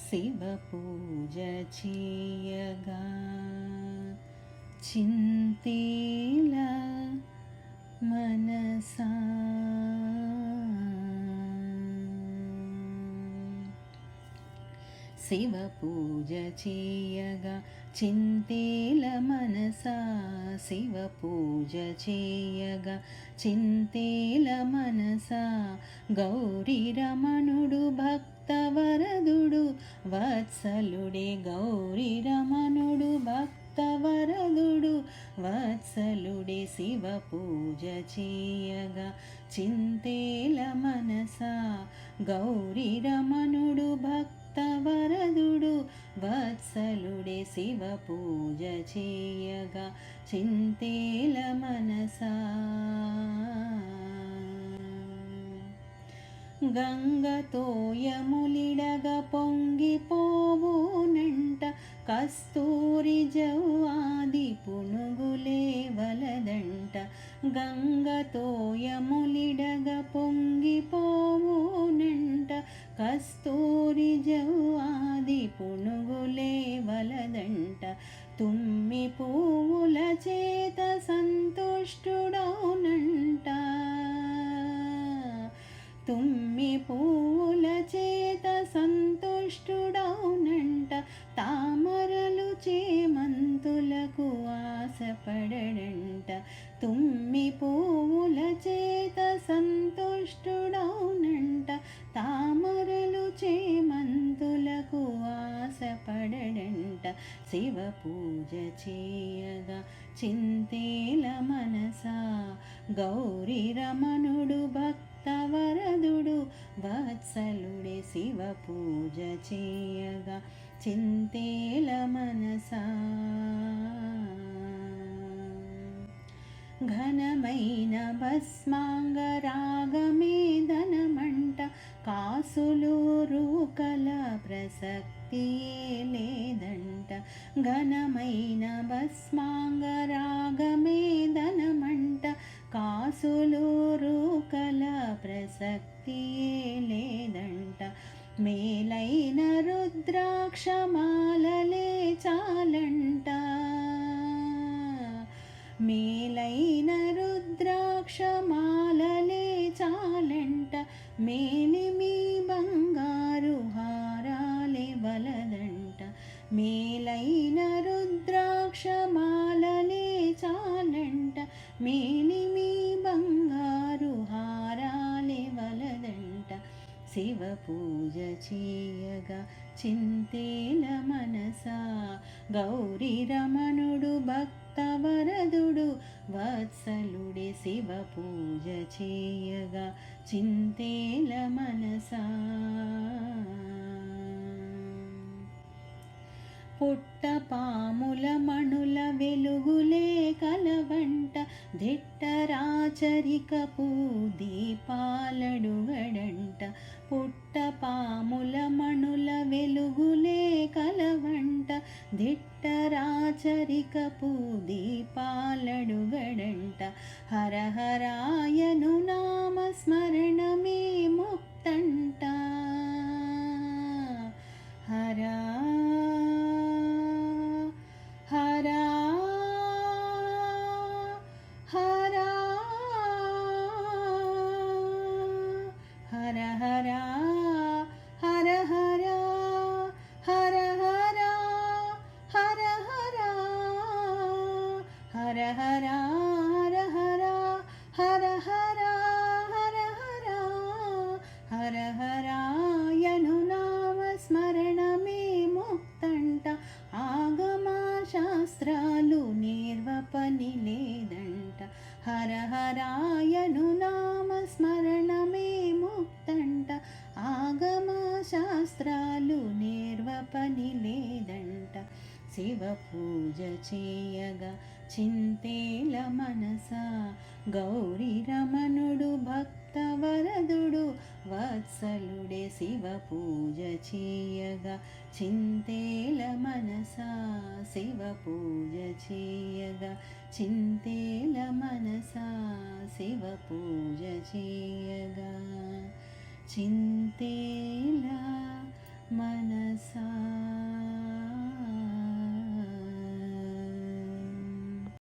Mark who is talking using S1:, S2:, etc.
S1: శివ పూజ చేయగా చింతేల మనసా శివ పూజ చేయగా చింతేల మనసా శివ పూజ చేయగా చింతేల మనసా గౌరీ రమణుడు భక్తవరదుడు వత్సలుడే గౌరీ రమణుడు భక్తవరదుడు వత్సలుడే శివ పూజ చేయగా చింతేల మనసా గౌరీ రమణుడు భక్తవరదుడు వత్సలుడే శివ పూజ చేయగా చింతేల మనసా గంగతోయములిడగ పొంగిపోవునంట కస్తూరి జవ్వాది పునుగులే వలదంట గంగతోయములిడగ పొంగిపోవునంట కస్తూరి జవ్వాది పునుగులే వలదంట తుమ్మి పువ్వుల చేత సంతుష్టుడౌనంట తుమ్మి పువ్వుల చేత సంతుష్టుడౌనంట తామరలు చేమంతులకు ఆశపడడంట తుమ్మి పువ్వుల చేత సంతుష్టుడౌనంట తామరలు చేమంతులకు ఆశపడడంట శివ పూజ చేయగా చింతేల మనసా గౌరీ రమణుడు భక్తవరదుడు వత్సలుడే శివ పూజ చేయగా చింతేల మనసా ఘనమైన భస్మాంగరాగమేదనమంట కాసులు రూకల ప్రసక్తియే లేదంట ఘనమైన భస్మాంగరాగమేదనమంట కాసులు రూకల ప్రసక్తియే లేదంట మేలైన రుద్రాక్షమాలలే చాలంట మేలైన రుద్రాక్షమాలలే చాలంట మేలిమి బంగారు హారాలే వలదంట మేలైన రుద్రాక్షమాలలే చాలంట మేలిమి బంగారు హారాలే వలదంట శివ పూజ చేయగా చింతేల మనసా గౌరీ రమణుడు భక్తవరదుడు వత్సలుడే శివ పూజ చేయగా చింతేల మనసా పుట్ట పాముల మణుల వెలుగులే కలవంట దిట్టరాచరికపు దీపాలడుగడంట పుట్ట పాముల మణుల వెలుగులే కలవంట దిట్టరాచరికపు దీపాలడుగడంట హర హరాయను నామ స్మరణమే ముక్తంట హరా హరా హరా హర హరా హర హరా హర హరా హర హరా హర హరా హర హరా హర హరా హర హరాయను నామ స్మరణమే ముక్తంట ఆగమా శాస్త్రాలు నేర్వపని లేదంట హర హరాయను నామ స్మరణమే ముక్తంట ఆగమా శాస్త్రాలు నేర్వపని లేదంట శివ పూజ చేయగా చింతేల మనసా గౌరీ రమణుడు భక్తవరదుడు వత్సలుడే శివ పూజ చేయగా చింతేల మనసా శివ పూజ చేయగా చింతేల మనసా శివ పూజ చేయగా చింతే